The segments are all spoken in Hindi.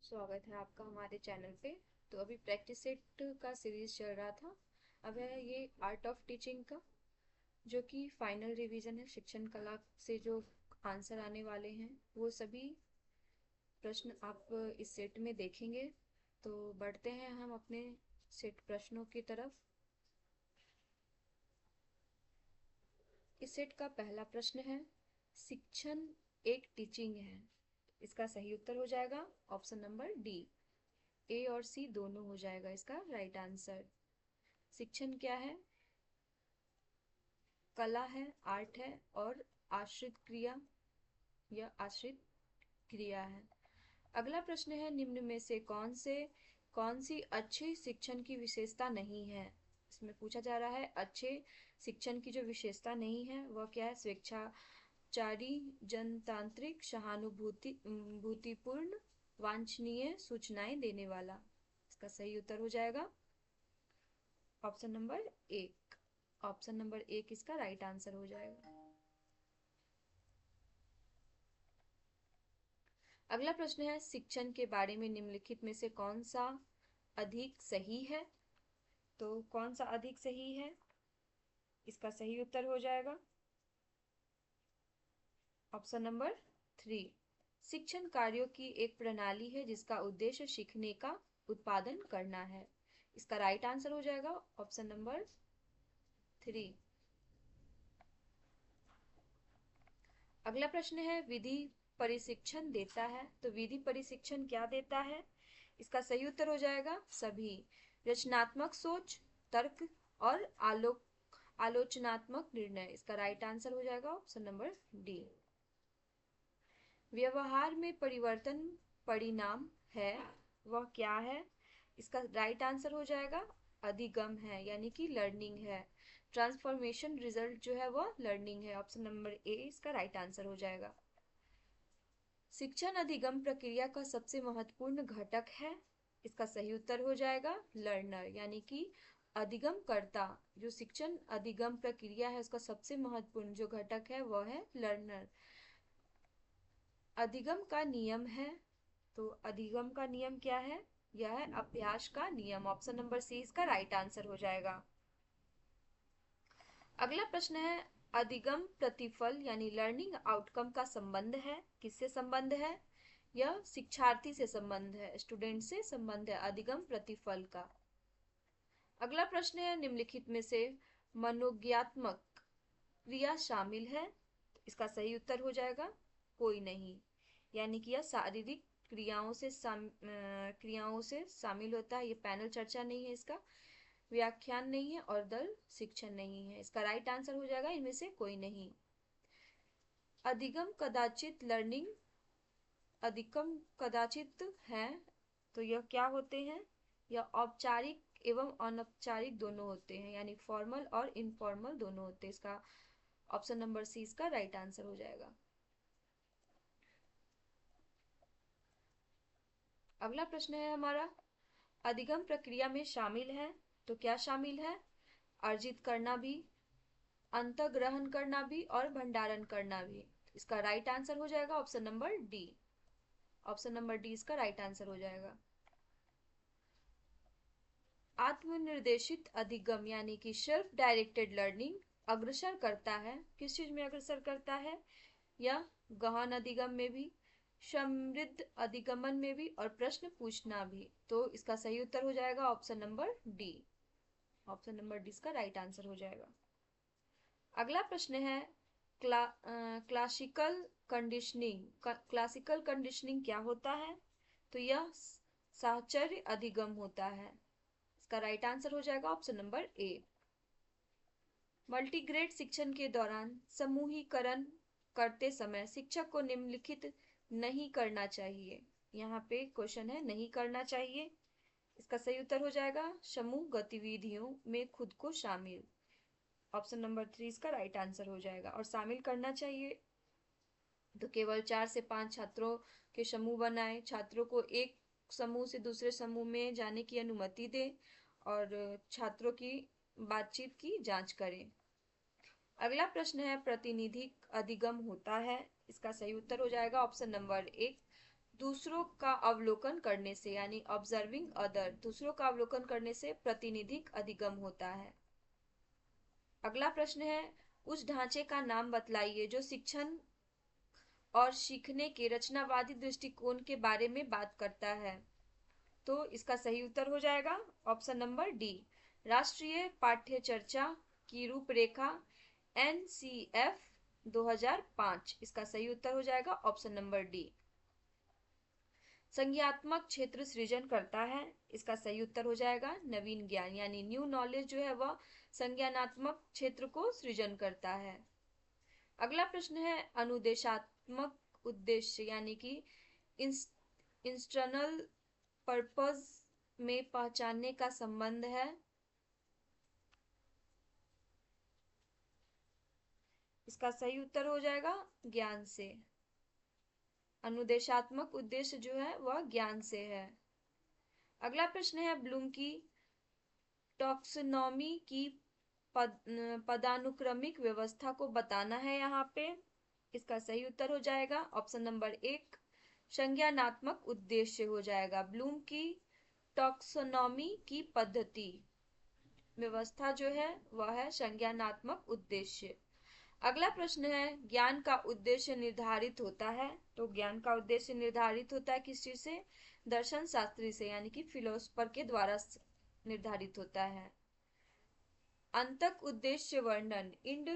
स्वागत है आपका हमारे चैनल पे। तो अभी प्रैक्टिस सेट का सीरीज चल रहा था। अब है ये आर्ट ऑफ टीचिंग का, जो कि फाइनल रिवीजन है। शिक्षण कला से जो आंसर आने वाले हैं वो सभी प्रश्न आप इस सेट में देखेंगे। तो बढ़ते हैं हम अपने सेट प्रश्नों की तरफ। इस सेट का पहला प्रश्न है, शिक्षण एक टीचिंग है। इसका सही उत्तर हो जाएगा ऑप्शन नंबर डी। ए और सी दोनों हो जाएगा इसका राइट आंसर। शिक्षण क्या है? कला है, आर्ट है और आश्रित क्रिया या आश्रित क्रिया है। अगला प्रश्न है, निम्न में से कौन सी अच्छे शिक्षण की विशेषता नहीं है? इसमें पूछा जा रहा है अच्छे शिक्षण की जो विशेषता नहीं है वह क्या है? स्वेच्छाचारी, जनतांत्रिक, सहानुभूति भूतिपूर्ण, वांछनीय सूचनाएं देने वाला। इसका सही उत्तर हो जाएगा ऑप्शन नंबर एक। ऑप्शन नंबर एक इसका राइट आंसर हो जाएगा। अगला प्रश्न है, शिक्षण के बारे में निम्नलिखित में से कौन सा अधिक सही है? तो कौन सा अधिक सही है? इसका सही उत्तर हो जाएगा ऑप्शन नंबर थ्री। शिक्षण कार्यों की एक प्रणाली है जिसका उद्देश्य सीखने का उत्पादन करना है। इसका राइट आंसर हो जाएगा ऑप्शन नंबर थ्री। अगला प्रश्न है, विधि परिशिक्षण देता है। तो विधि परिशिक्षण क्या देता है? इसका सही उत्तर हो जाएगा सभी। रचनात्मक सोच, तर्क और आलोचनात्मक निर्णय। इसका राइट आंसर हो जाएगा ऑप्शन नंबर डी। व्यवहार में परिवर्तन परिणाम है, वह क्या है? इसका राइट आंसर हो जाएगा अधिगम है, यानी कि लर्निंग है। ट्रांसफॉर्मेशन रिजल्ट जो है वह लर्निंग है। ऑप्शन नंबर ए इसका राइट आंसर हो जाएगा। शिक्षण अधिगम प्रक्रिया का सबसे महत्वपूर्ण घटक है। इसका सही उत्तर हो जाएगा लर्नर, यानी कि अधिगम करता। जो शिक्षण अधिगम प्रक्रिया है उसका सबसे महत्वपूर्ण जो घटक है वह है लर्नर। अधिगम का नियम है। तो अधिगम का नियम क्या है? यह है अभ्यास का नियम। ऑप्शन नंबर सी इसका राइट आंसर हो जाएगा। अगला प्रश्न है, अधिगम प्रतिफल यानी लर्निंग आउटकम का संबंध है। किससे संबंध है? यह शिक्षार्थी से संबंध है, स्टूडेंट से संबंध है अधिगम प्रतिफल का। अगला प्रश्न है, निम्नलिखित में से मनोज्ञात्मक क्रिया शामिल है। इसका सही उत्तर हो जाएगा कोई नहीं, यानी कि यह शारीरिक क्रियाओं से शामिल होता है। ये पैनल चर्चा नहीं है, इसका व्याख्यान नहीं है और दल शिक्षण नहीं है। इसका राइट आंसर हो जाएगा इनमें से कोई नहीं। अधिगम कदाचित लर्निंग अधिगम कदाचित है। तो यह क्या होते हैं? यह औपचारिक एवं अनौपचारिक दोनों होते हैं, यानी फॉर्मल और इनफॉर्मल दोनों होते हैं। इसका ऑप्शन नंबर सी इसका राइट आंसर हो जाएगा। अगला प्रश्न है हमारा, अधिगम प्रक्रिया में शामिल है। तो क्या शामिल है? अर्जित करना भी, अंतःग्रहण करना भी और भंडारण करना भी। इसका राइट आंसर हो जाएगा option number D. Option number D इसका राइट आंसर हो जाएगा। आत्मनिर्देशित अधिगम यानी कि सेल्फ डायरेक्टेड लर्निंग अग्रसर करता है। किस चीज में अग्रसर करता है? या गहन अधिगम में भी, समृद्ध अधिगमन में भी और प्रश्न पूछना भी। तो इसका सही उत्तर हो जाएगा option number D. Option number D इसका राइट आंसर हो जाएगा। अगला प्रश्न है, क्लासिकल कंडीशनिंग। क्लासिकल कंडीशनिंग क्या होता है? तो यह साहचर्य अधिगम होता है। इसका राइट आंसर हो जाएगा ऑप्शन नंबर ए। मल्टीग्रेड शिक्षण के दौरान समूहीकरण करते समय शिक्षक को निम्नलिखित नहीं करना चाहिए। यहाँ पे क्वेश्चन है नहीं करना चाहिए। इसका सही उत्तर हो जाएगा समूह गतिविधियों में खुद को शामिल। ऑप्शन नंबर थ्री इसका राइट आंसर हो जाएगा। और शामिल करना चाहिए तो केवल 4 से 5 छात्रों के समूह बनाएं, छात्रों को एक समूह से दूसरे समूह में जाने की अनुमति दें और छात्रों की बातचीत की जांच करें। अगला प्रश्न है, प्रतिनिधि अधिगम होता है। इसका सही उत्तर हो जाएगा ऑप्शन नंबर एक, दूसरों का अवलोकन करने से, यानी ऑब्जर्विंग अदर, दूसरों का अवलोकन करने से प्रातिनिधिक अधिगम होता है। अगला प्रश्न है, उस ढांचे का नाम बतलाइए जो शिक्षण और सीखने के रचनावादी दृष्टिकोण के बारे में बात करता है। तो इसका सही उत्तर हो जाएगा ऑप्शन नंबर डी, राष्ट्रीय पाठ्य चर्चा की रूपरेखा, एनसीएफ 2005। इसका सही उत्तर हो जाएगा ऑप्शन नंबर डी। संज्ञात्मक क्षेत्र सृजन करता है, इसका सही उत्तर हो जाएगा नवीन ज्ञान, यानी न्यू नॉलेज जो है वह संज्ञानात्मक क्षेत्र को सृजन करता है। अगला प्रश्न है, अनुदेशात्मक उद्देश्य यानी कि इंस्टर्नल पर्पस में पहचानने का संबंध है। इसका सही उत्तर हो जाएगा ज्ञान से। अनुदेशात्मक उद्देश्य जो है वह ज्ञान से है। अगला प्रश्न है, ब्लूम की टॉक्सोनॉमी की पदानुक्रमिक व्यवस्था को बताना है यहाँ पे। इसका सही उत्तर हो जाएगा ऑप्शन नंबर एक, संज्ञानात्मक उद्देश्य हो जाएगा। ब्लूम की टॉक्सोनॉमी की पद्धति व्यवस्था जो है वह है संज्ञानात्मक उद्देश्य। अगला प्रश्न है, ज्ञान का उद्देश्य निर्धारित होता है। तो ज्ञान का उद्देश्य निर्धारित होता है किस चीज से? दर्शन शास्त्री से, यानी कि फिलोसफर के द्वारा निर्धारित होता है। अंतक उद्देश्य वर्णन, इंड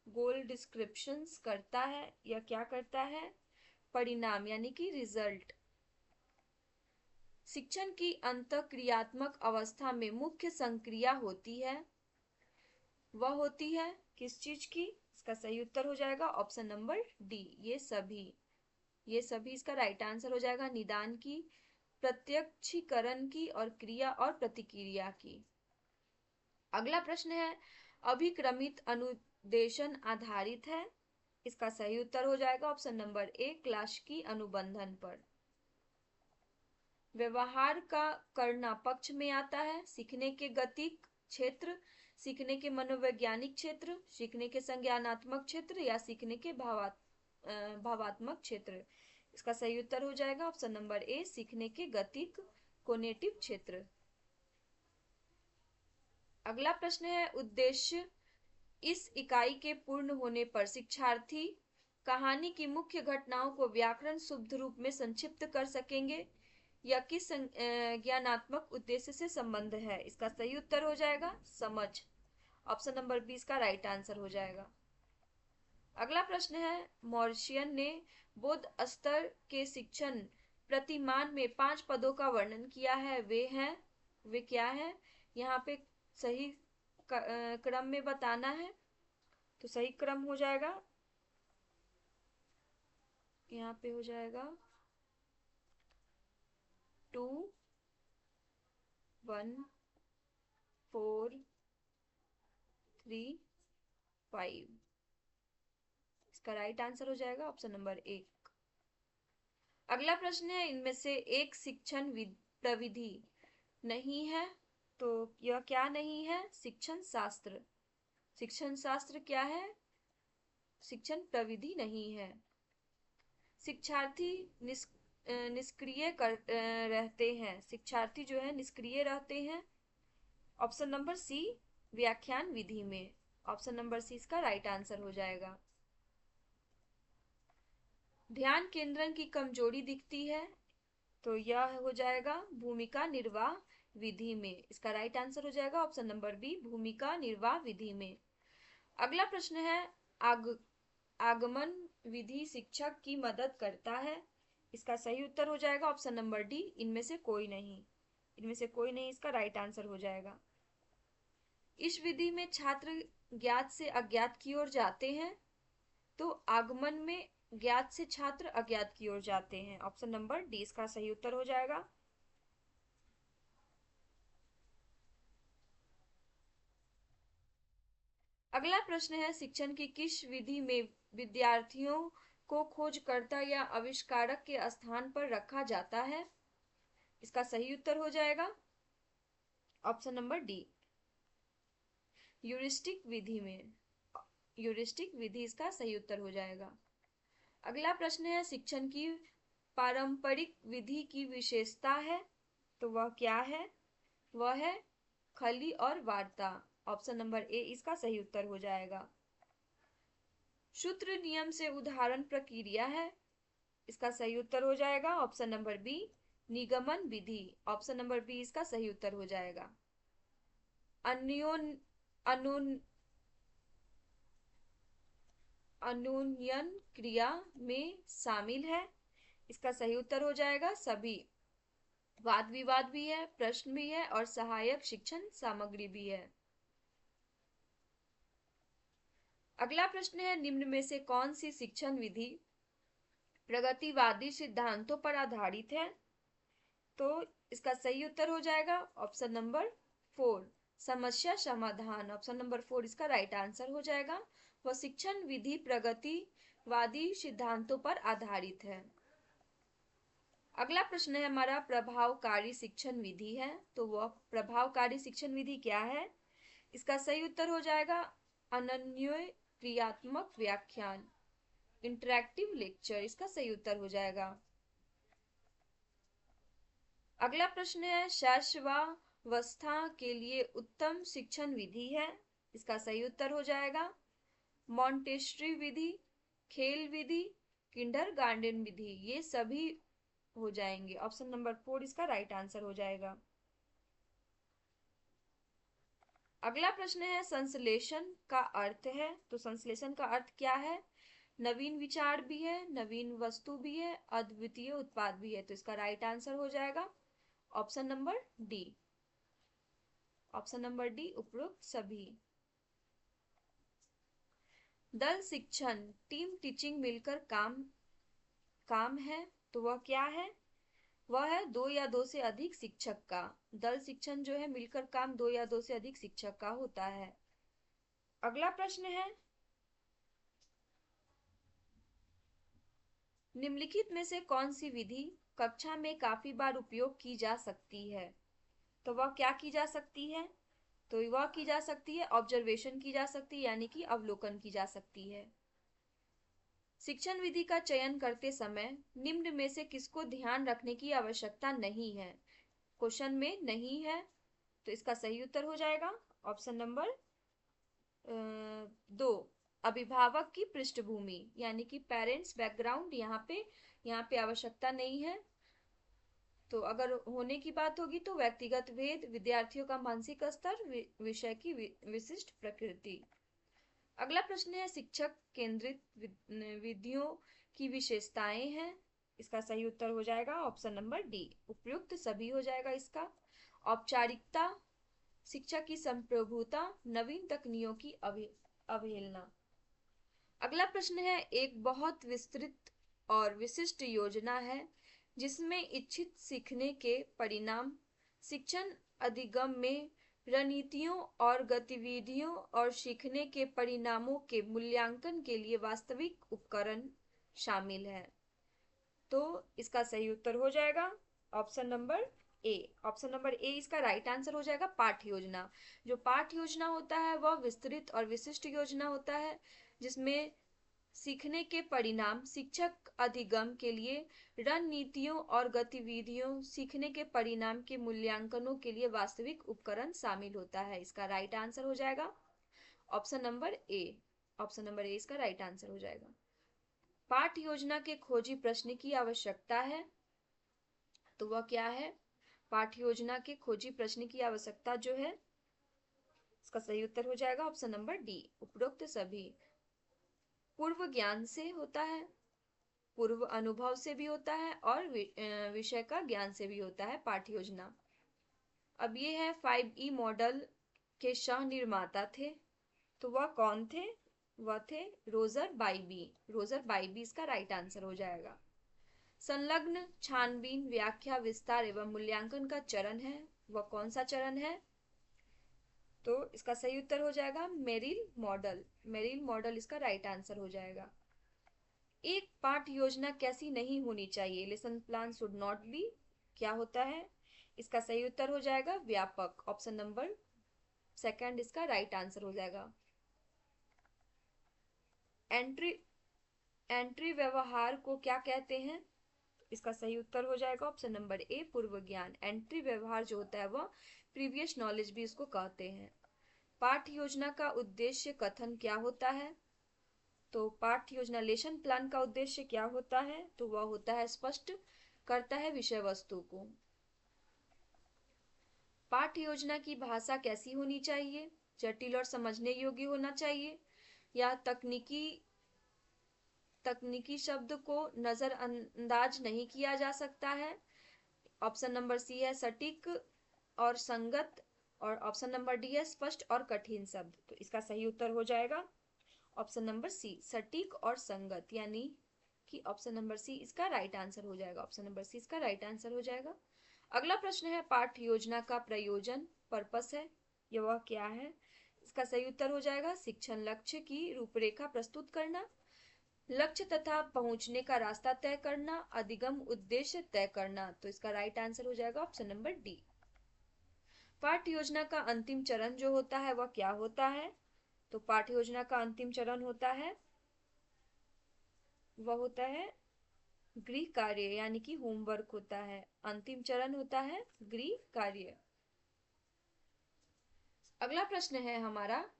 गोल डिस्क्रिप्शंस करता है या क्या करता है? परिणाम यानी कि रिजल्ट। शिक्षण की अंतःक्रियात्मक अवस्था में मुख्य संक्रिया होती है, वह होती है किस चीज की? इसका सही उत्तर हो जाएगा ऑप्शन नंबर डी, ये सभी इसका राइट आंसर हो जाएगा। निदान की, प्रत्यक्षीकरण की और क्रिया और प्रतिक्रिया की। अगला प्रश्न है, अभिक्रमित अनुदेशन आधारित है। इसका सही उत्तर हो जाएगा ऑप्शन नंबर ए, क्लासिकी अनुबंधन पर। व्यवहार का करना पक्ष में आता है, सीखने के गतिक क्षेत्र, सीखने के मनोवैज्ञानिक क्षेत्र, सीखने के संज्ञानात्मक क्षेत्र या सीखने के भावात्मक क्षेत्र। इसका सही उत्तर हो जाएगा ऑप्शन नंबर ए, सीखने के गतिक कोनेटिव क्षेत्र। अगला प्रश्न है, उद्देश्य। इस इकाई के पूर्ण होने पर शिक्षार्थी कहानी की मुख्य घटनाओं को व्याकरण शुद्ध रूप में संक्षिप्त कर सकेंगे या किस ज्ञानात्मक उद्देश्य से संबंध है? इसका सही उत्तर हो जाएगा समझ, ऑप्शन नंबर 20 का राइट आंसर हो जाएगा। अगला प्रश्न है, मॉरिशियन ने बौद्ध स्तर के शिक्षण प्रतिमान में 5 पदों का वर्णन किया है, वे क्या है? यहाँ पे सही क्रम में बताना है। तो सही क्रम हो जाएगा, यहाँ पे हो जाएगा 2 1 4 3 5। इसका राइट आंसर हो जाएगा ऑप्शन नंबर एक। अगला प्रश्न है, इनमें से एक शिक्षण प्रविधि नहीं है। तो यह क्या नहीं है? शिक्षण शास्त्र। शिक्षण शास्त्र क्या है? शिक्षण प्रविधि नहीं है। शिक्षार्थी निष्क्रिय रहते हैं, शिक्षार्थी जो है निष्क्रिय रहते हैं। ऑप्शन नंबर सी, व्याख्यान विधि में। ऑप्शन नंबर सी इसका राइट आंसर हो जाएगा। ध्यान केंद्रण की कमजोरी दिखती है। तो यह हो जाएगा भूमिका निर्वाह विधि में। इसका राइट आंसर हो जाएगा ऑप्शन नंबर बी, भूमिका निर्वाह विधि में। अगला प्रश्न है, आगमन विधि शिक्षक की मदद करता है। इसका सही उत्तर हो जाएगा ऑप्शन नंबर डी, इनमें से कोई नहीं। इनमें से कोई नहीं इसका राइट आंसर हो जाएगा। इस विधि में छात्र ज्ञात से अज्ञात की ओर जाते हैं। तो आगमन में ज्ञात से छात्र अज्ञात की ओर जाते हैं। ऑप्शन नंबर डी इसका सही उत्तर हो जाएगा। अगला प्रश्न है, शिक्षण की किस विधि में विद्यार्थियों को खोजकर्ता या आविष्कारक के स्थान पर रखा जाता है? इसका सही उत्तर हो जाएगा ऑप्शन नंबर डी, यूरिस्टिक विधि में। यूरिस्टिक विधि इसका सही उत्तर हो जाएगा। अगला प्रश्न है, शिक्षण की पारंपरिक विधि की विशेषता है, तो वह क्या है? वह है खली और वार्ता। ऑप्शन नंबर ए इसका सही उत्तर हो जाएगा। सूत्र नियम से उदाहरण प्रक्रिया है, इसका सही उत्तर हो जाएगा ऑप्शन नंबर बी निगमन विधि। ऑप्शन नंबर बी इसका सही उत्तर हो जाएगा। अन्योन अनुन अनुन्यन क्रिया में शामिल है, इसका सही उत्तर हो जाएगा सभी। वाद विवाद भी है, प्रश्न भी है और सहायक शिक्षण सामग्री भी है। अगला प्रश्न है, निम्न में से कौन सी शिक्षण विधि प्रगतिवादी सिद्धांतों पर आधारित है? तो इसका सही उत्तर हो जाएगा ऑप्शन नंबर 4 समस्या समाधान। ऑप्शन नंबर 4 इसका राइट आंसर हो जाएगा। वह शिक्षण विधि प्रगतिवादी सिद्धांतों पर आधारित है। अगला प्रश्न है हमारा, प्रभावकारी शिक्षण विधि है, तो वह प्रभावकारी शिक्षण विधि क्या है? इसका सही उत्तर हो जाएगा अनन्य क्रियात्मक व्याख्यान, इंटरैक्टिव लेक्चर। इसका सही उत्तर हो जाएगा। अगला प्रश्न है, शैशवावस्था के लिए उत्तम शिक्षण विधि है, इसका सही उत्तर हो जाएगा मॉन्टेसरी विधि, खेल विधि, किंडरगार्टन विधि। ये सभी हो जाएंगे। ऑप्शन नंबर 4 इसका राइट आंसर हो जाएगा। अगला प्रश्न है, संश्लेषण का अर्थ है, तो संश्लेषण का अर्थ क्या है? नवीन विचार भी है, नवीन वस्तु भी है, अद्वितीय उत्पाद भी है। तो इसका राइट आंसर हो जाएगा option number D. Option number D उपरोक्त सभी। दल शिक्षण टीम टीचिंग मिलकर काम है, तो वह क्या है? वह है दो या दो से अधिक शिक्षक का। दल शिक्षण जो है मिलकर काम दो या दो से अधिक शिक्षक का होता है। अगला प्रश्न है, निम्नलिखित में से कौन सी विधि कक्षा में काफी बार उपयोग की जा सकती है? तो वह क्या की जा सकती है? तो वह की जा सकती है ऑब्जर्वेशन की जा सकती है, यानी कि अवलोकन की जा सकती है। शिक्षण विधि का चयन करते समय निम्न में से किसको ध्यान रखने की आवश्यकता नहीं है? क्वेश्चन में नहीं है, तो इसका सही उत्तर हो जाएगा ऑप्शन नंबर 2 अभिभावक की पृष्ठभूमि, यानी कि पेरेंट्स बैकग्राउंड यहाँ पे आवश्यकता नहीं है। तो अगर होने की बात होगी तो व्यक्तिगत भेद, विद्यार्थियों का मानसिक स्तर, विषय की विशिष्ट प्रकृति। अगला प्रश्न है, शिक्षक केंद्रित विधियों की विशेषताएं हैं, इसका सही उत्तर हो जाएगा ऑप्शन नंबर डी उपयुक्त सभी हो जाएगा इसका। औपचारिकता, शिक्षा की संप्रभुता, नवीन तकनीकों की अवहेलना। अगला प्रश्न है, एक बहुत विस्तृत और विशिष्ट योजना है जिसमें इच्छित सीखने के परिणाम शिक्षण अधिगम में रणनीतियों और गतिविधियों और सीखने के परिणामों के मूल्यांकन के लिए वास्तविक उपकरण शामिल है। तो इसका सही उत्तर हो जाएगा option number A. Option number A इसका राइट आंसर हो जाएगा पाठ योजना। जो पाठ योजना होता है वह विस्तृत और विशिष्ट योजना होता है जिसमें सीखने के परिणाम शिक्षक अधिगम के लिए रणनीतियों और गतिविधियों सीखने के परिणाम के मूल्यांकनों के लिए वास्तविक उपकरण शामिल होता है। इसका राइट आंसर हो जाएगा option number A. Option number A इसका राइट आंसर हो जाएगा। पाठ योजना के खोजी प्रश्न की आवश्यकता है, तो वह क्या है? पाठ योजना के खोजी प्रश्न की आवश्यकता जो है इसका सही उत्तर हो जाएगा ऑप्शन नंबर डी उपरोक्त सभी। पूर्व ज्ञान से होता है, पूर्व अनुभव से भी होता है और विषय का ज्ञान से भी होता है पाठ योजना। अब ये है 5E मॉडल के सह निर्माता थे, तो वह कौन थे? वह थे रोजर बाइबी। रोजर बाइबी इसका राइट आंसर हो जाएगा। संलग्न छानबीन व्याख्या विस्तार एवं मूल्यांकन का चरण है, वह कौन सा चरण है? तो इसका सही उत्तर हो जाएगा मेरिल मॉडल। मेरिल मॉडल इसका राइट आंसर हो जाएगा। एक पाठ योजना कैसी नहीं होनी चाहिए? Lesson plan should not be क्या होता है? इसका सही उत्तर हो जाएगा व्यापक। ऑप्शन नंबर सेकंड इसका राइट आंसर हो जाएगा। एंट्री एंट्री व्यवहार को क्या कहते हैं? इसका सही उत्तर हो जाएगा ऑप्शन नंबर ए, पूर्व ज्ञान। एंट्री व्यवहार जो होता है वह प्रीवियस नॉलेज भी इसको कहते हैं। पाठ्य योजना का उद्देश्य कथन क्या होता है? तो पाठ्य योजना लेसन प्लान का उद्देश्य क्या होता है? तो वह होता है स्पष्ट करता है विषय वस्तु को। पाठ्य योजना की भाषा कैसी होनी चाहिए? जटिल और समझने योग्य होना चाहिए या तकनीकी शब्द को नजरअंदाज नहीं किया जा सकता है? ऑप्शन नंबर सी है सटीक और संगत, और ऑप्शन नंबर डी है स्पष्ट और कठिन शब्द। तो इसका सही उत्तर हो जाएगा ऑप्शन नंबर सी, सटीक और संगत, यानी कि ऑप्शन नंबर सी इसका राइट आंसर हो जाएगा। ऑप्शन नंबर सी इसका राइट आंसर हो जाएगा। अगला प्रश्न है पाठ्य योजना का प्रयोजन, पर्पस है, यह वह क्या है? इसका सही उत्तर हो जाएगा शिक्षण लक्ष्य की रूपरेखा प्रस्तुत करना, लक्ष्य तथा पहुंचने का रास्ता तय करना, अधिगम उद्देश्य तय करना। तो इसका राइट आंसर हो जाएगा ऑप्शन नंबर डी। पाठ्य योजना का अंतिम चरण जो होता है वह क्या होता है? तो पाठ्य योजना का अंतिम चरण होता है वह होता है गृह कार्य, यानी कि होमवर्क होता है। अंतिम चरण होता है गृह कार्य। अगला प्रश्न है हमारा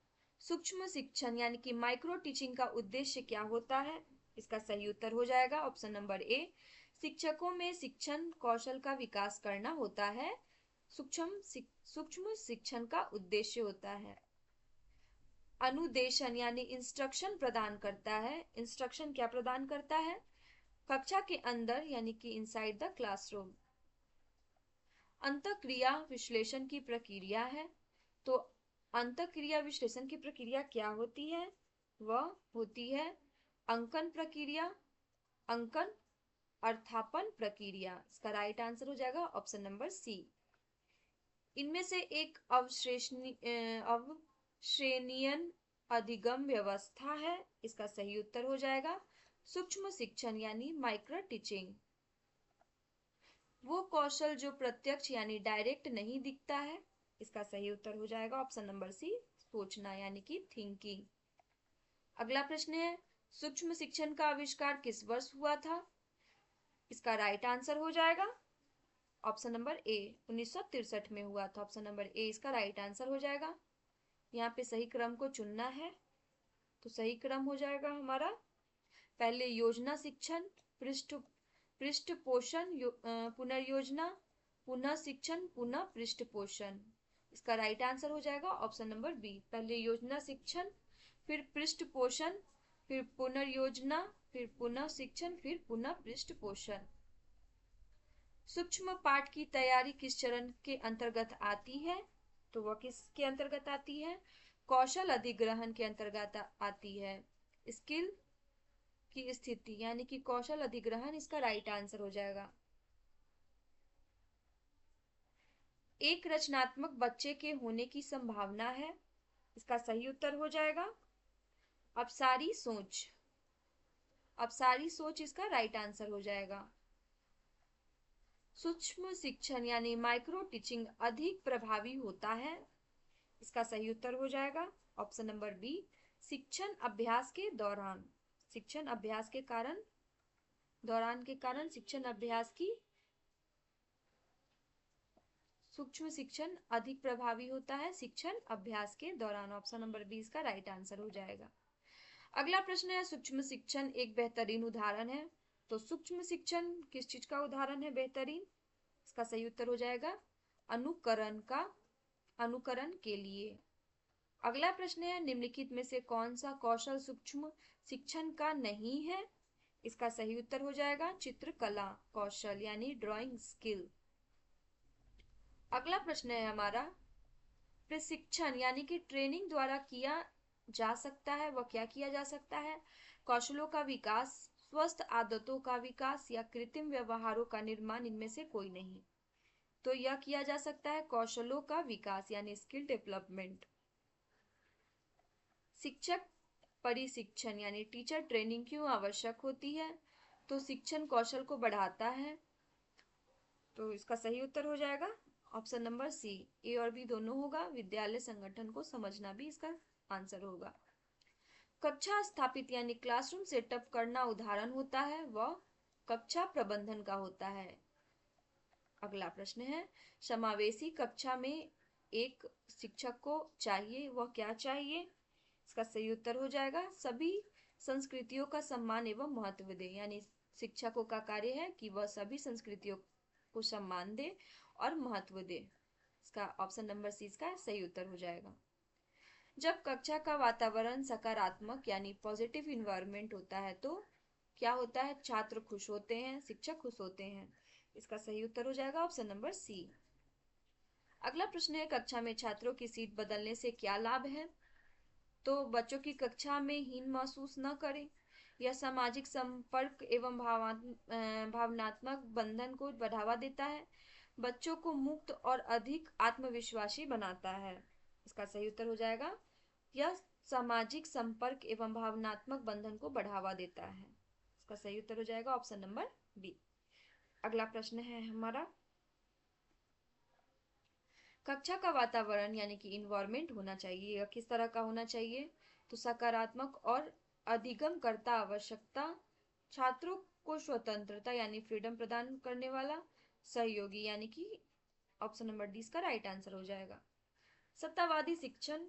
सूक्ष्म शिक्षण यानी कि माइक्रो टीचिंग का उद्देश्य क्या होता है? इसका सही उत्तर हो जाएगा ऑप्शन नंबर ए, शिक्षकों में शिक्षण कौशल का विकास करना होता है। सूक्ष्म शिक्षण का उद्देश्य होता है अनुदेशन यानी इंस्ट्रक्शन प्रदान करता है। इंस्ट्रक्शन क्या प्रदान करता है? कक्षा के अंदर यानी कि इनसाइड द क्लासरूम। अंतःक्रिया विश्लेषण की प्रक्रिया है। तो अंतःक्रिया विश्लेषण की प्रक्रिया क्या होती है? वह होती है अंकन प्रक्रिया, अंकन अर्थापन प्रक्रिया। इसका राइट आंसर हो जाएगा ऑप्शन नंबर सी। इनमें से एक अवश्रेणीयन अधिगम व्यवस्था है। इसका सही उत्तर हो जाएगा सूक्ष्म शिक्षण यानी माइक्रो टीचिंग। वो कौशल जो प्रत्यक्ष यानी डायरेक्ट नहीं दिखता है। इसका सही उत्तर हो जाएगा ऑप्शन नंबर सी, सोचना यानी कि थिंकिंग। अगला प्रश्न है सूक्ष्म शिक्षण का आविष्कार किस वर्ष हुआ था? इसका राइट आंसर हो जाएगा ऑप्शन नंबर ए, 1963 में हुआ था। ऑप्शन नंबर ए इसका राइट आंसर हो जाएगा। यहाँ पे सही क्रम को चुनना है, तो सही क्रम हो जाएगा हमारा पहले योजना शिक्षण, पृष्ठ पोषण, पुनर्योजना, पुनः शिक्षण, पुनः पृष्ठ पोषण। इसका राइट आंसर हो जाएगा ऑप्शन नंबर बी, पहले योजना शिक्षण, फिर पृष्ठ पोषण, फिर पुनर्योजना, फिर पुनः शिक्षण, फिर पुनः पृष्ठ पोषण। सूक्ष्म पाठ की तैयारी किस चरण के अंतर्गत आती है? तो वह किसके अंतर्गत आती है? कौशल अधिग्रहण के अंतर्गत आती है। स्किल की स्थिति यानी कि कौशल अधिग्रहण, इसका राइट आंसर हो जाएगा। एक रचनात्मक बच्चे के होने की संभावना है। इसका सही उत्तर हो जाएगा अपसारी सोच। अपसारी सोच इसका राइट आंसर हो जाएगा। सूक्ष्म शिक्षण यानी माइक्रो टीचिंग अधिक प्रभावी होता है। इसका सही उत्तर हो जाएगा ऑप्शन नंबर बी, शिक्षण अभ्यास के दौरान। शिक्षण अभ्यास के कारण, दौरान के कारण शिक्षण अभ्यास की सूक्ष्म शिक्षण अधिक प्रभावी होता है शिक्षण अभ्यास के दौरान। ऑप्शन नंबर बी इसका राइट आंसर हो जाएगा। अगला प्रश्न है सूक्ष्म शिक्षण एक बेहतरीन उदाहरण है। तो सूक्ष्म शिक्षण किस चीज का उदाहरण है बेहतरीन? इसका सही उत्तर हो जाएगा अनुकरण के लिए। अगला प्रश्न है निम्नलिखित में से कौन सा कौशल सूक्ष्म शिक्षण का नहीं है? इसका सही उत्तर हो जाएगा चित्रकला कौशल यानी ड्राइंग स्किल। अगला प्रश्न है हमारा प्रशिक्षण यानी कि ट्रेनिंग द्वारा किया जा सकता है, वह क्या किया जा सकता है? कौशलों का विकास, स्वस्थ आदतों का विकास या कृत्रिम व्यवहारों का निर्माण, इनमें से कोई नहीं। तो यह किया जा सकता है कौशलों का विकास यानी स्किल डेवलपमेंट। शिक्षक परिशिक्षण यानी टीचर ट्रेनिंग क्यों आवश्यक होती है? तो शिक्षण कौशल को बढ़ाता है। तो इसका सही उत्तर हो जाएगा ऑप्शन नंबर सी, ए और बी दोनों होगा। विद्यालय संगठन को समझना भी इसका आंसर होगा। कक्षा स्थापित यानी क्लासरूम सेटअप करना उदाहरण होता है, वह कक्षा प्रबंधन का होता है। अगला प्रश्न है, समावेशी कक्षा में एक शिक्षक को चाहिए, वह क्या चाहिए? इसका सही उत्तर हो जाएगा सभी संस्कृतियों का सम्मान एवं महत्व दे। यानी शिक्षकों का कार्य है कि वह सभी संस्कृतियों को सम्मान दे और महत्व दे। इसका ऑप्शन नंबर सी इसका सही उत्तर हो जाएगा। जब कक्षा का वातावरण सकारात्मक यानी पॉजिटिव इन्वायरमेंट होता है तो क्या होता है? छात्र खुश होते हैं, शिक्षक खुश होते हैं। इसका सही उत्तर हो जाएगा ऑप्शन नंबर सी। अगला प्रश्न है, कक्षा में छात्रों की सीट बदलने से क्या लाभ है? तो बच्चों की कक्षा में हीन महसूस न करें, यह सामाजिक संपर्क एवं भावनात्मक बंधन को बढ़ावा देता है, बच्चों को मुक्त और अधिक आत्मविश्वासी बनाता है। इसका सही उत्तर हो जाएगा, यह सामाजिक संपर्क एवं भावनात्मक बंधन को बढ़ावा देता है। इसका सही उत्तर हो जाएगा ऑप्शन नंबर बी। अगला प्रश्न है हमारा, कक्षा का वातावरण यानी कि इन्वायरमेंट होना चाहिए, या किस तरह का होना चाहिए? तो सकारात्मक और अधिगम करता आवश्यकता, छात्रों को स्वतंत्रता यानी फ्रीडम प्रदान करने वाला, सहयोगी यानी कि ऑप्शन नंबर डी इसका राइट आंसर हो जाएगा। सत्तावादी शिक्षण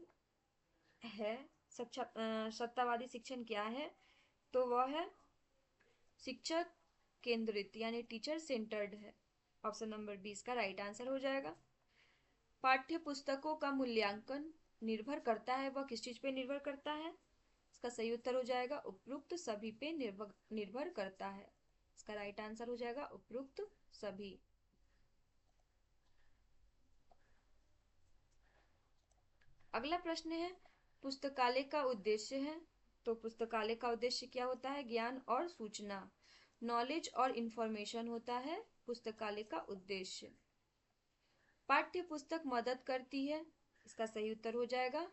है, सत्तावादी शिक्षण क्या है? तो वह है शिक्षक केंद्रित यानी टीचर सेंटर्ड है। ऑप्शन नंबर बी इसका राइट आंसर हो जाएगा। पाठ्य पुस्तकों का मूल्यांकन निर्भर करता है, वह किस चीज पे निर्भर करता है? इसका सही उत्तर हो जाएगा उपयुक्त सभी पे निर्भर करता है। इसका राइट आंसर हो जाएगा उपयुक्त सभी। अगला प्रश्न है, पुस्तकालय का उद्देश्य है। तो पुस्तकालय का उद्देश्य क्या होता है? ज्ञान और सूचना, नॉलेज और इंफॉर्मेशन होता है पुस्तकालय का उद्देश्य। पाठ्य पुस्तक मदद करती है, इसका सही उत्तर हो जाएगा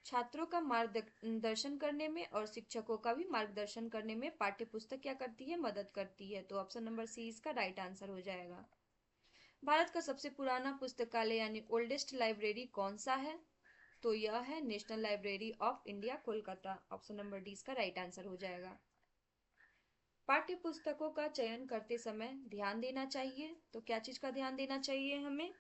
छात्रों का मार्गदर्शन करने में और शिक्षकों का भी मार्गदर्शन करने में पाठ्य पुस्तक क्या करती है? मदद करती है। तो ऑप्शन नंबर सी इसका राइट आंसर हो जाएगा। भारत का सबसे पुराना पुस्तकालय यानी ओल्डेस्ट लाइब्रेरी कौन सा है? तो यह है national library of India Kolkata. Option number D इसका राइट आंसर हो जाएगा। पाठ्य पुस्तकों का चयन करते समय ध्यान देना चाहिए, तो क्या चीज का ध्यान देना चाहिए हमें?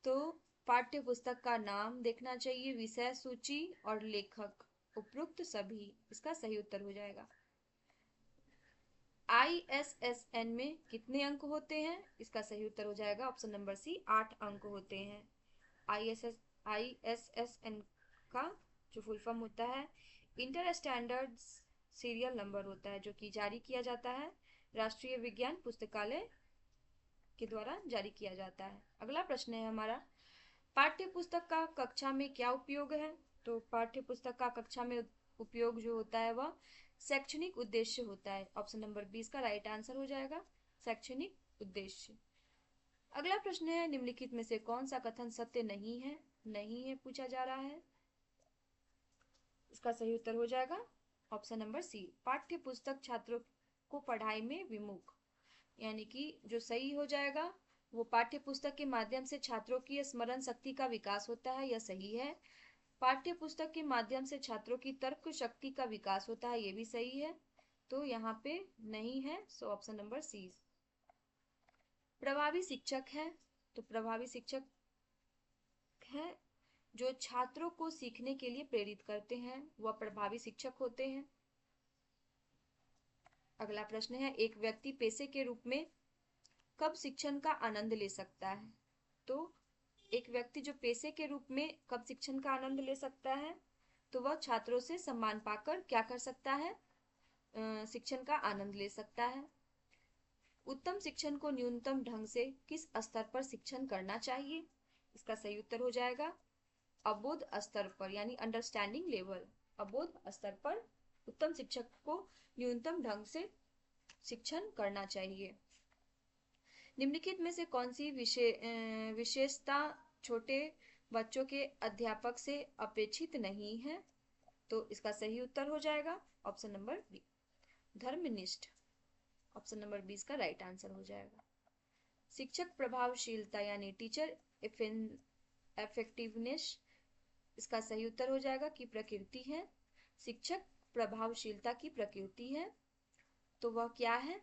तो पाठ्य पुस्तक का नाम देखना चाहिए, विषय सूची और लेखक, उपयुक्त सभी। इसका सही उत्तर हो जाएगा। ISSN में कितने अंक होते हैं? इसका सही उत्तर हो जाएगा ऑप्शन नंबर सी 8 अंक होते हैं। ISSN का जो फुल फॉर्म होता है इंटर स्टैंडर्ड सीरियल नंबर होता है, जो कि जारी किया जाता है राष्ट्रीय विज्ञान पुस्तकालय के द्वारा जारी किया जाता है। अगला प्रश्न है हमारा, पाठ्य पुस्तक का कक्षा में क्या उपयोग है? तो पाठ्य पुस्तक का कक्षा में उपयोग जो होता है वह शैक्षणिक उद्देश्य होता है। ऑप्शन नंबर बी इसका राइट आंसर हो जाएगा, शैक्षणिक उद्देश्य। अगला प्रश्न है, निम्नलिखित में से कौन सा कथन सत्य नहीं है? नहीं है पूछा जा रहा है। इसका सही उत्तर हो जाएगा ऑप्शन नंबर सी, पाठ्य पुस्तक छात्रों को पढ़ाई में विमुख, यानी कि जो सही हो जाएगा वो पाठ्य पुस्तक के माध्यम से छात्रों की स्मरण शक्ति का विकास होता है, यह सही है। पाठ्य पुस्तक के माध्यम से छात्रों की तर्क शक्ति का विकास होता है, ये भी सही है। तो यहाँ पे नहीं है, सो ऑप्शन नंबर सी। प्रभावी शिक्षक है, तो प्रभावी शिक्षक है जो छात्रों को सीखने के लिए प्रेरित करते हैं, वह प्रभावी शिक्षक होते हैं। अगला प्रश्न है, एक व्यक्ति पेशे के रूप में कब शिक्षण का आनंद ले सकता है? तो एक व्यक्ति जो पेशे के रूप में कब शिक्षण का आनंद ले सकता है? तो वह छात्रों से सम्मान पाकर क्या कर सकता है? शिक्षण का आनंद ले सकता है। उत्तम शिक्षण को न्यूनतम ढंग से किस स्तर पर शिक्षण करना चाहिए? इसका सही उत्तर हो जाएगा अबोध स्तर पर, यानी अंडरस्टैंडिंग लेवल। अबोध स्तर पर उत्तम शिक्षक को न्यूनतम ढंग से शिक्षण करना चाहिए। निम्नलिखित में से कौन सी विशेषता छोटे बच्चों के अध्यापक से अपेक्षित नहीं है? तो इसका सही उत्तर हो जाएगा ऑप्शन नंबर बी, धर्मनिष्ठ। ऑप्शन नंबर बी इसका राइट आंसर हो जाएगा। शिक्षक प्रभावशीलता यानी टीचर इफेक्टिवनेस, इसका सही उत्तर हो जाएगा कि प्रकृति है। शिक्षक प्रभावशीलता की प्रकृति है। तो वह क्या है?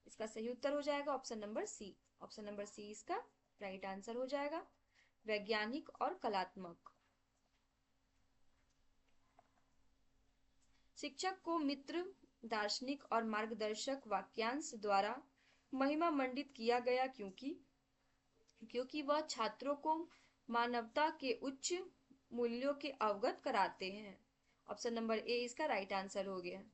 इसका सही उत्तर हो जाएगा option number C. Option number C इसका राइट आंसर हो जाएगा, वैज्ञानिक और कलात्मक। शिक्षक को मित्र, दार्शनिक और मार्गदर्शक वाक्यांश द्वारा महिमा मंडित किया गया क्योंकि वह छात्रों को मानवता के उच्च मूल्यों के अवगत कराते हैं। ऑप्शन नंबर ए इसका राइट आंसर हो गया।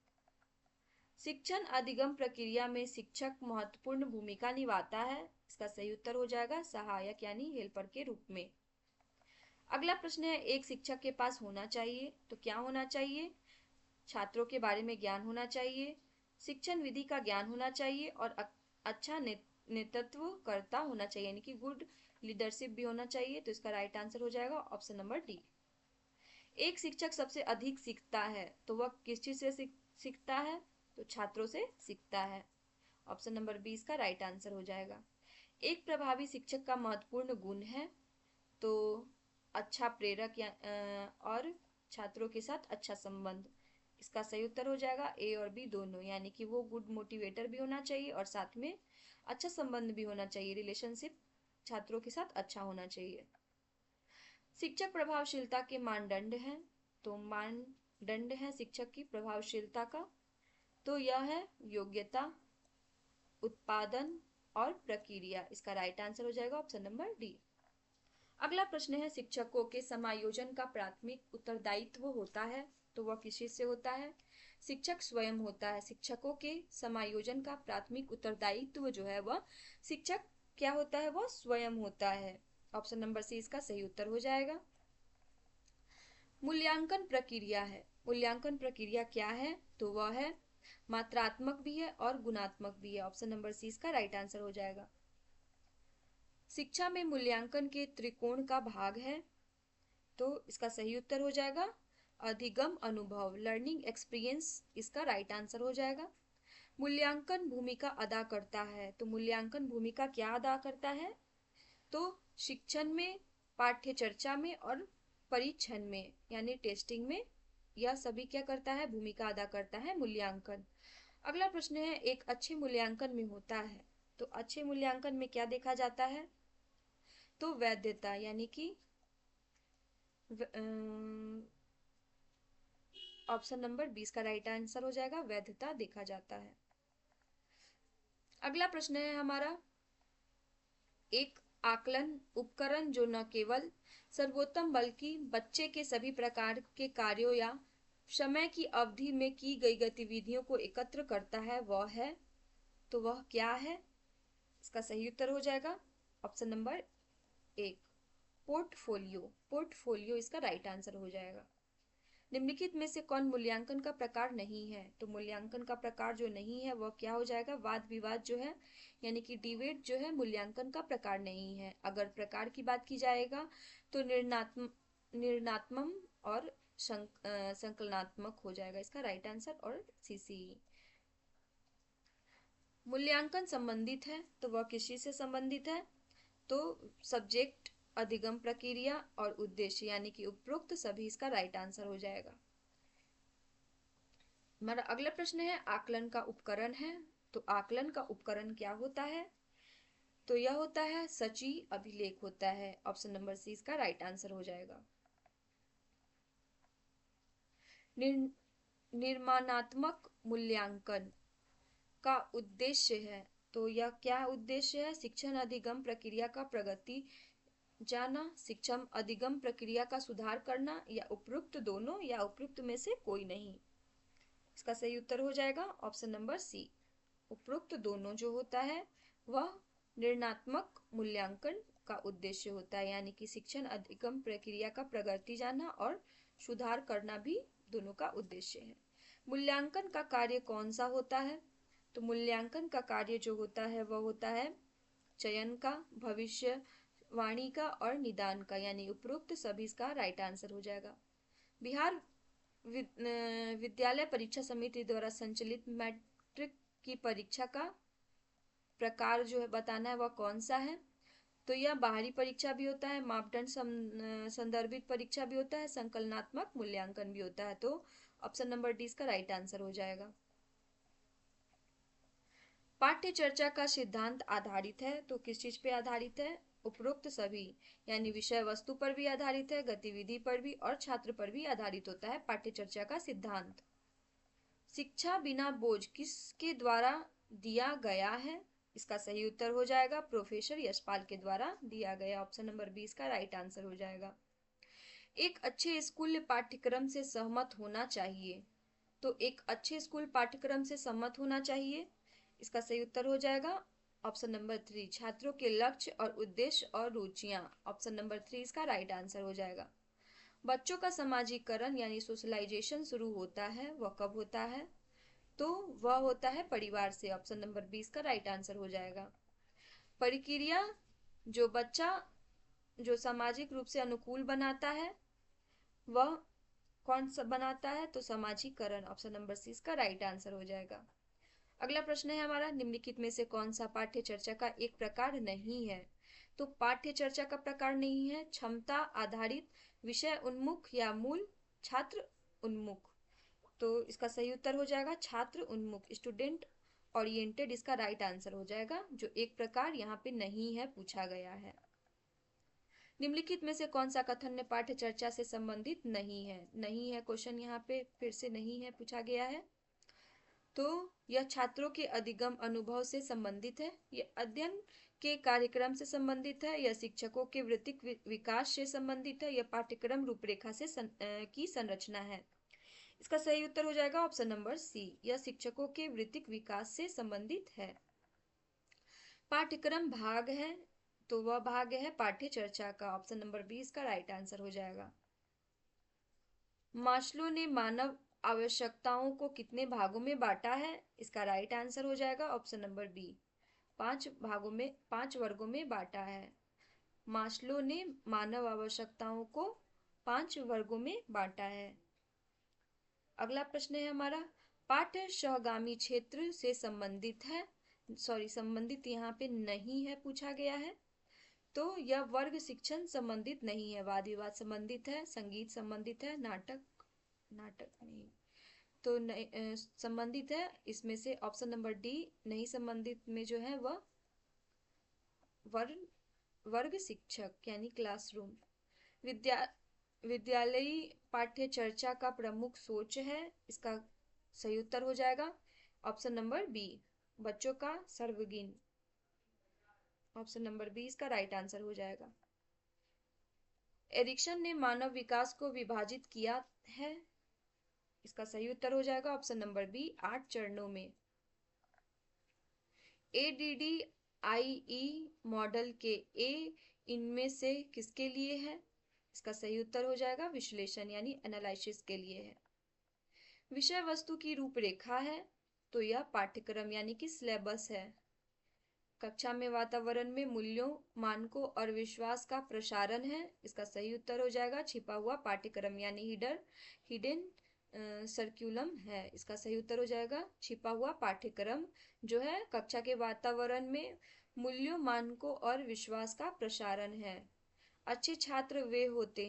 शिक्षण अधिगम प्रक्रिया में शिक्षक महत्वपूर्ण भूमिका निभाता है। इसका सही उत्तर हो जाएगा सहायक यानी हेल्पर के रूप में। अगला प्रश्न है, एक शिक्षक के पास होना चाहिए, तो क्या होना चाहिए? छात्रों के बारे में ज्ञान होना चाहिए, शिक्षण विधि का ज्ञान होना चाहिए और अच्छा नेतृत्व करता होना चाहिए, यानी कि गुड लीडरशिप भी होना चाहिए। तो इसका राइट आंसर हो जाएगा ऑप्शन नंबर डी। एक शिक्षक सबसे अधिक सीखता है, तो वह किस चीज से सीखता है? तो छात्रों से सीखता है। ऑप्शन नंबर बी इसका राइट आंसर हो जाएगा। एक प्रभावी शिक्षक का महत्वपूर्ण गुण है, तो अच्छा प्रेरक और छात्रों के साथ अच्छा संबंध। इसका सही उत्तर हो जाएगा ए और बी दोनों, यानी कि वो गुड मोटिवेटर भी होना चाहिए और साथ में अच्छा संबंध भी होना चाहिए, रिलेशनशिप छात्रों के साथ अच्छा होना चाहिए। शिक्षक प्रभावशीलता के मानदंड हैं, तो मानदंड है शिक्षक की प्रभावशीलता का, तो यह है योग्यता, उत्पादन और प्रक्रिया। इसका राइट आंसर हो जाएगा ऑप्शन नंबर डी। अगला प्रश्न है, शिक्षकों के समायोजन का प्राथमिक उत्तरदायित्व होता है, तो वह किस चीज से होता है? शिक्षक स्वयं होता है। शिक्षकों के समायोजन का प्राथमिक उत्तरदायित्व जो है वह शिक्षक क्या होता है? वह स्वयं होता है। ऑप्शन नंबर सी इसका सही उत्तर हो जाएगा। मूल्यांकन प्रक्रिया है, मूल्यांकन प्रक्रिया क्या है? तो वह है मात्रात्मक भी है और गुणात्मक भी है। ऑप्शन नंबर सी इसका राइट आंसर हो जाएगा। शिक्षा में मूल्यांकन के त्रिकोण का भाग है, तो इसका सही उत्तर हो जाएगा अधिगम अनुभव, लर्निंग एक्सपीरियंस। इसका राइट आंसर हो जाएगा। मूल्यांकन भूमिका अदा करता है, तो मूल्यांकन भूमिका क्या अदा करता है? तो शिक्षण में, पाठ्य चर्चा में और परीक्षण में यानी टेस्टिंग में, यह सभी क्या करता है? भूमिका अदा करता है मूल्यांकन। अगला प्रश्न है, एक अच्छे मूल्यांकन में होता है, तो अच्छे मूल्यांकन में क्या देखा जाता है? तो वैधता, यानी कि ऑप्शन नंबर 20 का राइट आंसर हो जाएगा, वैधता देखा जाता है। अगला प्रश्न है हमारा, एक आकलन उपकरण जो न केवल सर्वोत्तम बल्कि बच्चे के सभी प्रकार के कार्यों या समय की अवधि में की गई गतिविधियों को एकत्र करता है, वह है, तो वह क्या है? इसका सही उत्तर हो जाएगा ऑप्शन नंबर एक, पोर्टफोलियो। पोर्टफोलियो इसका राइट आंसर हो जाएगा। निम्नलिखित में से कौन मूल्यांकन का प्रकार नहीं है? तो मूल्यांकन का प्रकार जो नहीं है वह क्या हो जाएगा? वाद विवाद जो है, यानी कि डिबेट जो है, मूल्यांकन का प्रकार नहीं है। अगर प्रकार की बात की जाएगा तो निर्णात्मक और संकलनात्मक हो जाएगा। इसका राइट आंसर और सीसी। मूल्यांकन संबंधित है, तो वह किसी से संबंधित है? तो सब्जेक्ट, अधिगम प्रक्रिया और उद्देश्य, यानी कि उपरोक्त सभी इसका राइट आंसर हो जाएगा। हमारा अगला प्रश्न है, आकलन का उपकरण है, तो आकलन का उपकरण क्या होता है? तो यह होता है सची अभिलेख होता है। ऑप्शन नंबर सी इसका राइट आंसर हो जाएगा। निर्माणात्मक मूल्यांकन का उद्देश्य है, तो यह क्या उद्देश्य है? शिक्षण अधिगम प्रक्रिया का प्रगति जाना, शिक्षण अधिगम प्रक्रिया का सुधार करना, या उपरोक्त दोनों, या उपरोक्त में से कोई नहीं। इसका सही उत्तर हो जाएगा ऑप्शन नंबर सी, उपरोक्त दोनों जो होता है वह निर्णात्मक मूल्यांकन का उद्देश्य होता है, यानी कि शिक्षण अधिगम प्रक्रिया का प्रगति जाना और सुधार करना भी दोनों का उद्देश्य है। मूल्यांकन का कार्य कौन सा होता है? तो मूल्यांकन का कार्य जो होता है वह होता है चयन का, भविष्यवाणी का और निदान का, यानी उपरोक्त सभी इसका राइट आंसर हो जाएगा। बिहार विद्यालय परीक्षा समिति द्वारा संचालित मैट्रिक की परीक्षा का प्रकार जो है बताना है वह कौन सा है? तो यह बाहरी परीक्षा भी होता है, मापदंड संदर्भित परीक्षा भी होता है, संकलनात्मक मूल्यांकन भी होता है। तो ऑप्शन नंबर डी इसका राइट आंसर हो जाएगा। पाठ्य चर्चा का सिद्धांत आधारित है, तो किस चीज पे आधारित है? उपरोक्त सभी, यानी विषय वस्तु पर भी आधारित है, गतिविधि पर भी और छात्र पर भी आधारित होता है पाठ्य चर्चा का सिद्धांत। शिक्षा बिना बोझ किसके द्वारा दिया गया है? इसका सही उत्तर हो जाएगा प्रोफेसर यशपाल के द्वारा दिया गया। ऑप्शन नंबर 20 का राइट आंसर हो जाएगा। एक अच्छे स्कूल पाठ्यक्रम से सहमत होना चाहिए, तो एक अच्छे स्कूल पाठ्यक्रम से सहमत होना चाहिए, इसका सही उत्तर हो जाएगा ऑप्शन नंबर 3 छात्रों के लक्ष्य और उद्देश्य और रुचियां। ऑप्शन नंबर 3 इसका राइट आंसर हो जाएगा। बच्चों का समाजीकरण यानी सोशलाइजेशन शुरू होता है, वह कब होता है? तो वह होता है परिवार से। ऑप्शन नंबर 20 का राइट आंसर हो जाएगा। प्रक्रिया जो बच्चा जो सामाजिक रूप से अनुकूल बनाता है वह कौन सा बनाता है? तो सामाजिकरण। ऑप्शन नंबर सी इसका राइट आंसर हो जाएगा। अगला प्रश्न है हमारा, निम्नलिखित में से कौन सा पाठ्य चर्चा का एक प्रकार नहीं है? तो पाठ्य चर्चा का प्रकार नहीं है क्षमता आधारित, विषय उन्मुख या मूल छात्र उन्मुख। तो इसका सही उत्तर हो जाएगा छात्र उन्मुख, स्टूडेंट ओरिएंटेड इसका राइट आंसर हो जाएगा, जो एक प्रकार यहाँ पे नहीं है पूछा गया है। निम्नलिखित में से कौन सा कथन पाठ्य चर्चा से संबंधित नहीं है? नहीं है क्वेश्चन यहाँ पे फिर से नहीं है पूछा गया है। तो यह छात्रों के अधिगम अनुभव से संबंधित है, यह अध्ययन के कार्यक्रम से संबंधित है, यह शिक्षकों के वृत्तिक विकास से संबंधित है, यह पाठ्यक्रम रूपरेखा से की संरचना है। इसका सही उत्तर हो जाएगा ऑप्शन नंबर सी, यह शिक्षकों के वृत्तिक विकास से संबंधित है। पाठ्यक्रम भाग है, तो वह भाग है पाठ्य चर्चा का। ऑप्शन नंबर 20 का राइट आंसर हो जाएगा। मास्लो ने मानव आवश्यकताओं को कितने भागों में बांटा है? इसका राइट आंसर हो जाएगा ऑप्शन नंबर बी, 5 वर्गों में बांटा है। मास्लो ने मानव आवश्यकताओं को 5 वर्गों में बांटा है। अगला प्रश्न है हमारा, पाठ्य सहगामी क्षेत्र से संबंधित है, संबंधित यहाँ पे नहीं है पूछा गया है, तो यह वर्ग शिक्षण संबंधित नहीं है, वाद विवाद संबंधित है, संगीत संबंधित है, नाटक नहीं, तो संबंधित है। इसमें से ऑप्शन नंबर डी नहीं संबंधित में जो है वह वर्ग शिक्षक यानी क्लासरूम। विद्यालयी पाठ्य चर्चा का प्रमुख सोच है, इसका सही उत्तर हो जाएगा ऑप्शन नंबर बी, बच्चों का सर्वगिन। ऑप्शन नंबर बी इसका राइट आंसर हो जाएगा। एरिक्सन ने मानव विकास को विभाजित किया है, इसका सही उत्तर हो जाएगा ऑप्शन नंबर बी, 8 चरणों में। ADDIE मॉडल के ए इनमें से किसके लिए है? इसका सही उत्तर हो जाएगा विश्लेषण यानी एनालिसिस के लिए है। विषय वस्तु की रूपरेखा है, तो यह पाठ्यक्रम यानी कि सिलेबस है। कक्षा में वातावरण में मूल्यों, मानकों और विश्वास का प्रसारण है, इसका सही उत्तर हो जाएगा छिपा हुआ पाठ्यक्रम यानी हिडन सर्कुलम है, इसका सही उत्तर हो जाएगा छिपा हुआ पाठ्यक्रम जो है कक्षा के वातावरण में मूल्यों, मानकों और विश्वास का प्रसारण है। अच्छे छात्र वे होते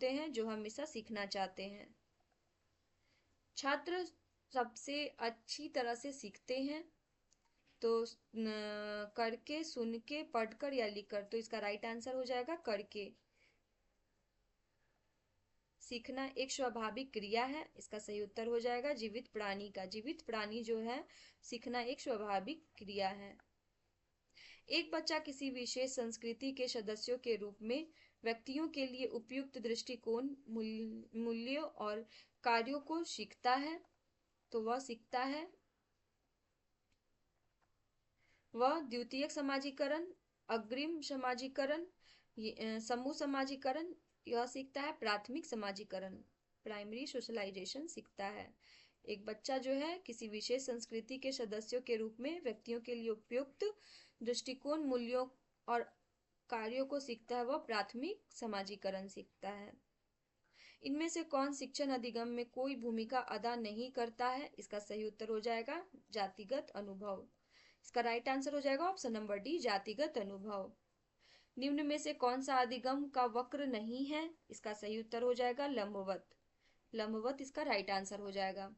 हैं जो हमेशा सीखना चाहते हैं। छात्र सबसे अच्छी तरह से सीखते हैं, तो करके, सुन के, पढ़कर या लिखकर, तो इसका राइट आंसर हो जाएगा करके। सीखना एक स्वाभाविक क्रिया है, इसका सही उत्तर हो जाएगा जीवित प्राणी का। जीवित प्राणी जो है सीखना एक स्वाभाविक क्रिया है। एक बच्चा किसी विशेष संस्कृति के सदस्यों के रूप में व्यक्तियों के लिए उपयुक्त दृष्टिकोण, मूल्यों और कार्यों को सीखता है, तो वह सीखता है वह द्वितीयक समाजीकरण, अग्रिम समाजीकरण, समूह समाजीकरण, यह सीखता है प्राथमिक समाजीकरण, प्राइमरी सोशलाइजेशन सीखता है। एक बच्चा जो है किसी विशेष संस्कृति के सदस्यों के रूप में व्यक्तियों के लिए उपयुक्त दृष्टिकोण, मूल्यों और कार्यों को सीखता है, वह प्राथमिक समाजीकरण सीखता है। इनमें से कौन शिक्षण अधिगम में कोई भूमिका अदा नहीं करता है? इसका सही उत्तर हो जाएगा जातिगत अनुभव। इसका राइट आंसर हो जाएगा ऑप्शन नंबर डी, जातिगत अनुभव। निम्न में से कौन सा अधिगम का वक्र नहीं है? इसका सही उत्तर हो जाएगा लंबवत। लंबवत इसका राइट आंसर हो जाएगा।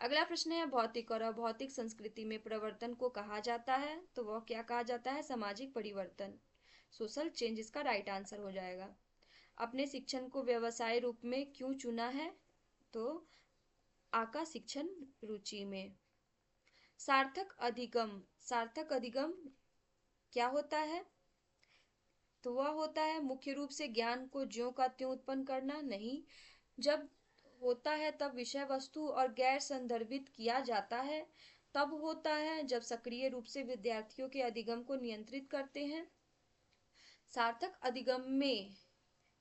अगला प्रश्न है भौतिक और अभौतिक संस्कृति में परिवर्तन को कहा जाता है, तो वह क्या कहा जाता है? सामाजिक परिवर्तन, सोशल चेंज इसका राइट आंसर हो जाएगा। अपने शिक्षण को व्यवसाय रूप में क्यों चुना है? तो आका शिक्षण रुचि में। सार्थक अधिगम क्या होता है? तो वह होता है मुख्य रूप से ज्ञान को ज्यों का त्यों उत्पन्न करना नहीं, जब होता है तब विषय वस्तु और गैर संदर्भित किया जाता है, तब होता है जब सक्रिय रूप से विद्यार्थियों के अधिगम को नियंत्रित करते हैं। सार्थक अधिगम में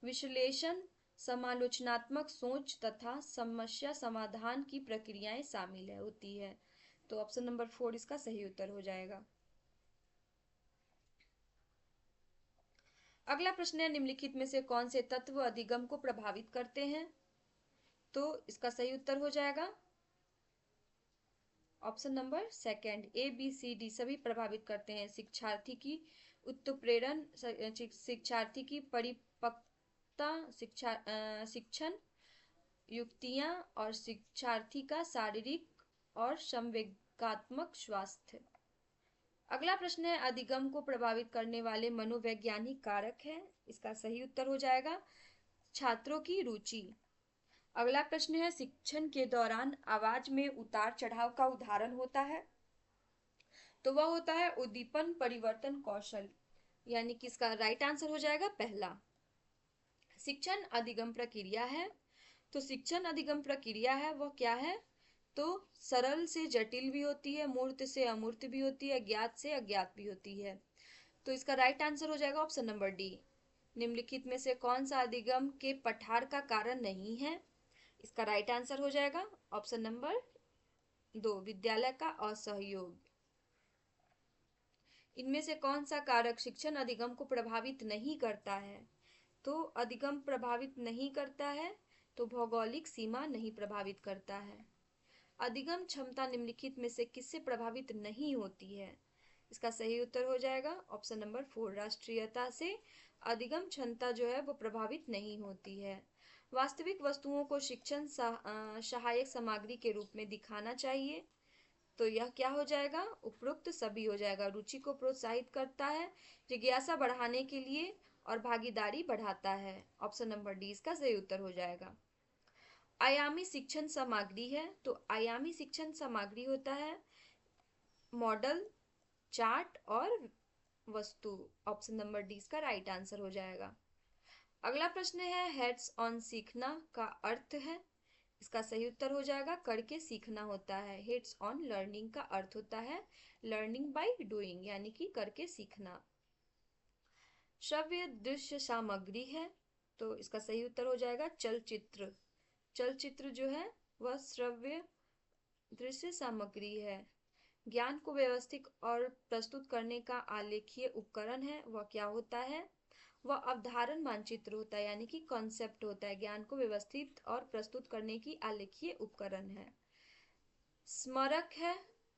विश्लेषण, समालोचनात्मक सोच तथा समस्या समाधान की प्रक्रियाएं शामिल होती है। तो ऑप्शन नंबर 4 इसका सही उत्तर हो जाएगा। अगला प्रश्न है निम्नलिखित में से कौन से तत्व अधिगम को प्रभावित करते हैं? तो इसका सही उत्तर हो जाएगा option number second, A B C D सभी प्रभावित करते हैं। शिक्षार्थी की उत्प्रेरण, शिक्षार्थी की परिपक्वता, शिक्षण युक्तियां और शिक्षार्थी का शारीरिक और संवेगात्मक स्वास्थ्य। अगला प्रश्न है अधिगम को प्रभावित करने वाले मनोवैज्ञानिक कारक हैं। इसका सही उत्तर हो जाएगा छात्रों की रुचि। अगला प्रश्न है शिक्षण के दौरान आवाज में उतार चढ़ाव का उदाहरण होता है, तो वह होता है उद्दीपन परिवर्तन कौशल, यानी कि इसका राइट आंसर हो जाएगा पहला। शिक्षण अधिगम प्रक्रिया है, तो शिक्षण अधिगम प्रक्रिया है वह क्या है? तो सरल से जटिल भी होती है, मूर्त से अमूर्त भी होती है, ज्ञात से अज्ञात भी होती है। तो इसका राइट आंसर हो जाएगा ऑप्शन नंबर डी। निम्नलिखित में से कौन सा अधिगम के पठार का कारण नहीं है? इसका राइट आंसर हो जाएगा ऑप्शन नंबर 2, विद्यालय का असहयोग। इनमें से कौन सा कारक शिक्षण अधिगम को प्रभावित नहीं करता है? तो अधिगम प्रभावित नहीं करता है, तो भौगोलिक सीमा नहीं प्रभावित करता है। अधिगम क्षमता निम्नलिखित में से किससे प्रभावित नहीं होती है? इसका सही उत्तर हो जाएगा ऑप्शन नंबर 4, राष्ट्रीयता से अधिगम क्षमता जो है वो प्रभावित नहीं होती है। वास्तविक वस्तुओं को शिक्षण सहायक सामग्री के रूप में दिखाना चाहिए, तो यह क्या हो जाएगा? उपरोक्त सभी हो जाएगा। रुचि को प्रोत्साहित करता है, जिज्ञासा बढ़ाने के लिए और भागीदारी बढ़ाता है। ऑप्शन नंबर डी इसका सही उत्तर हो जाएगा। आयामी शिक्षण सामग्री है, तो आयामी शिक्षण सामग्री होता है मॉडल, चार्ट और वस्तु। ऑप्शन नंबर डी इसका राइट आंसर हो जाएगा। अगला प्रश्न है हेड्स ऑन सीखना का अर्थ है। इसका सही उत्तर हो जाएगा करके सीखना होता है। हेड्स ऑन लर्निंग का अर्थ होता है लर्निंग बाय डूइंग, यानी कि करके सीखना। श्रव्य दृश्य सामग्री है, तो इसका सही उत्तर हो जाएगा चलचित्र। चलचित्र जो है वह श्रव्य दृश्य सामग्री है। ज्ञान को व्यवस्थित और प्रस्तुत करने का आलेखीय उपकरण है, वह क्या होता है? वह अवधारण मानचित्र होता है, यानी कि कॉन्सेप्ट होता है। ज्ञान को व्यवस्थित और प्रस्तुत करने की आलेखीय उपकरण है। स्मारक है,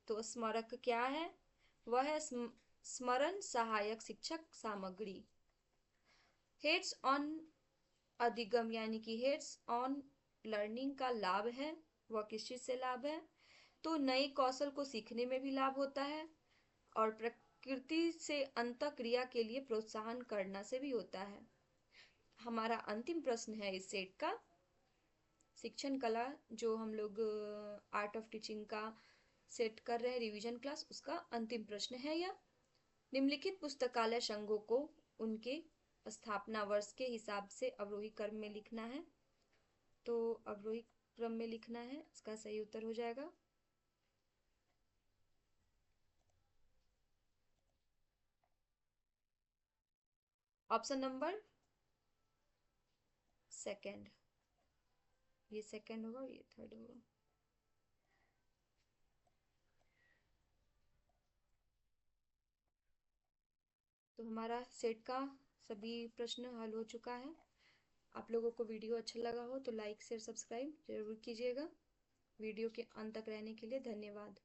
तो स्मारक क्या है? वह है स्मरण सहायक शिक्षक सामग्री। हेड्स ऑन अधिगम यानी कि हेड्स ऑन लर्निंग का लाभ है, वह किस चीज से लाभ है? तो नए कौशल को सीखने में भी लाभ होता है और प्रकृति से अंतःक्रिया के लिए प्रोत्साहन करना से भी होता है। हमारा अंतिम प्रश्न है इस सेट का, शिक्षण कला जो हम लोग आर्ट ऑफ टीचिंग का सेट कर रहे हैं रिवीजन क्लास, उसका अंतिम प्रश्न है यह। निम्नलिखित पुस्तकालय संघों को उनके स्थापना वर्ष के हिसाब से अवरोही क्रम में लिखना है, तो अवरोही क्रम में लिखना है। इसका सही उत्तर हो जाएगा ऑप्शन नंबर सेकंड। ये सेकंड होगा, ये थर्ड होगा। तो हमारा सेट का सभी प्रश्न हल हो चुका है। आप लोगों को वीडियो अच्छा लगा हो तो लाइक शेयर सब्सक्राइब जरूर कीजिएगा। वीडियो के अंत तक रहने के लिए धन्यवाद।